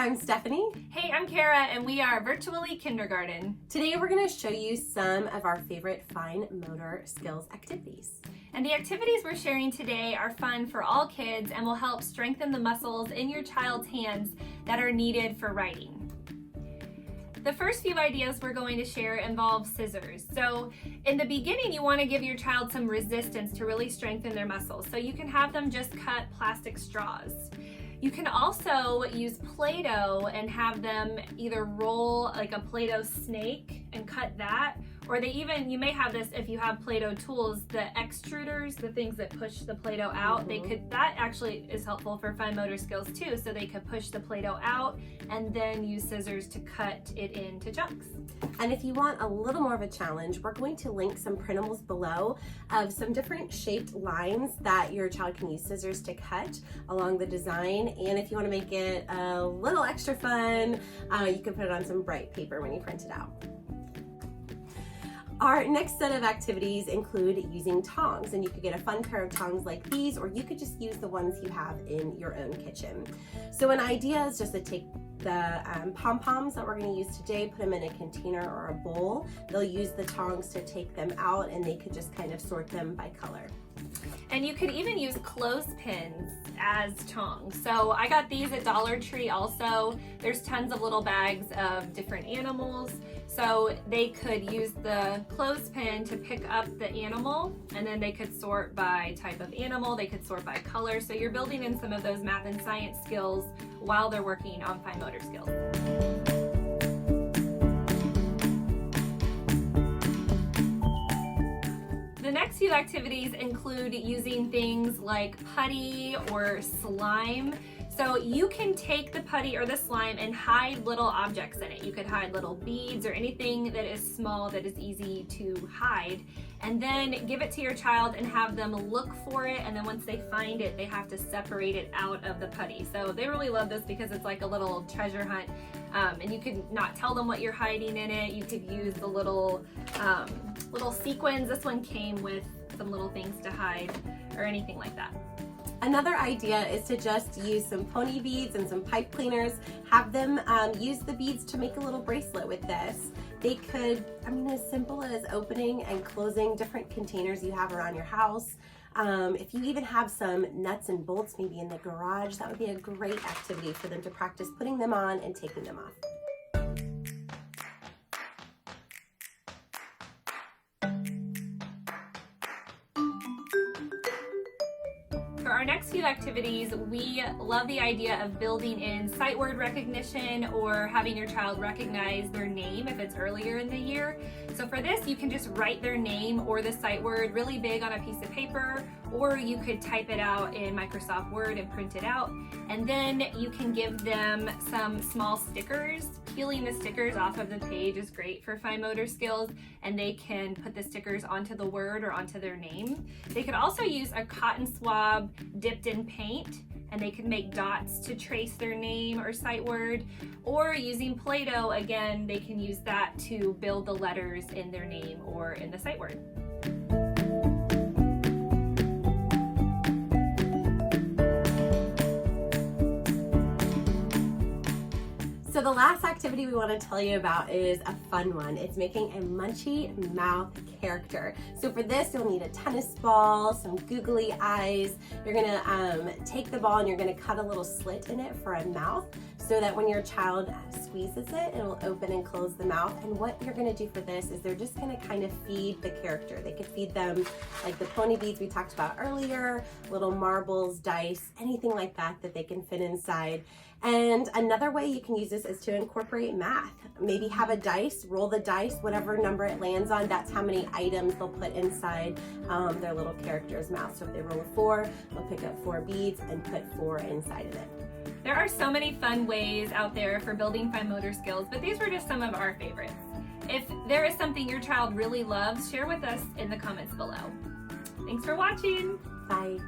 I'm Stephanie. Hey, I'm Kara, and we are Virtually Kindergarten. Today we're going to show you some of our favorite fine motor skills activities. And the activities we're sharing today are fun for all kids and will help strengthen the muscles in your child's hands that are needed for writing. The first few ideas we're going to share involve scissors. So in the beginning, you want to give your child some resistance to really strengthen their muscles. So you can have them just cut plastic straws. You can also use Play-Doh and have them either roll like a Play-Doh snake and cut that, or you may have this if you have Play-Doh tools, the extruders, the things that push the Play-Doh out, that actually is helpful for fine motor skills too, so they could push the Play-Doh out and then use scissors to cut it into chunks. And if you want a little more of a challenge, we're going to link some printables below of some different shaped lines that your child can use scissors to cut along the design. And if you want to make it a little extra fun, you can put it on some bright paper when you print it out. Our next set of activities include using tongs, and you could get a fun pair of tongs like these, or you could just use the ones you have in your own kitchen. So an idea is just to take the pom-poms that we're going to use today, put them in a container or a bowl. They'll use the tongs to take them out, and they could just kind of sort them by color. And you could even use clothespins as tongs. So I got these at Dollar Tree also. There's tons of little bags of different animals. So they could use the clothespin to pick up the animal, and then they could sort by type of animal, they could sort by color. So you're building in some of those math and science skills while they're working on fine motor skills. The next few activities include using things like putty or slime. So you can take the putty or the slime and hide little objects in it. You could hide little beads or anything that is small that is easy to hide, and then give it to your child and have them look for it, and then once they find it, they have to separate it out of the putty. So they really love this because it's like a little treasure hunt, and you could not tell them what you're hiding in it. You could use the little sequins. This one came with some little things to hide or anything like that. Another idea is to just use some pony beads and some pipe cleaners, have them use the beads to make a little bracelet with this. They could, as simple as opening and closing different containers you have around your house. If you even have some nuts and bolts maybe in the garage, that would be a great activity for them to practice putting them on and taking them off. For our next few activities, we love the idea of building in sight word recognition or having your child recognize their name if it's earlier in the year. So for this, you can just write their name or the sight word really big on a piece of paper, or you could type it out in Microsoft Word and print it out. And then you can give them some small stickers. Peeling the stickers off of the page is great for fine motor skills, and they can put the stickers onto the word or onto their name. They could also use a cotton swab dipped in paint, and they could make dots to trace their name or sight word, or using Play-Doh, again, they can use that to build the letters in their name or in the sight word. So the last activity we want to tell you about is a fun one. It's making a munchy mouth character. So for this, you'll need a tennis ball, some googly eyes. You're gonna take the ball and you're gonna cut a little slit in it for a mouth so that when your child squeezes it, it'll open and close the mouth. And what you're gonna do for this is they're just gonna kind of feed the character. They could feed them like the pony beads we talked about earlier, little marbles, dice, anything like that that they can fit inside. And another way you can use this is to incorporate math. Maybe have a dice, roll the dice, whatever number it lands on, that's how many items they'll put inside their little character's mouth. So if they roll a 4, they'll pick up 4 beads and put 4 inside of it. There are so many fun ways out there for building fine motor skills, but these were just some of our favorites. If there is something your child really loves, share with us in the comments below. Thanks for watching. Bye.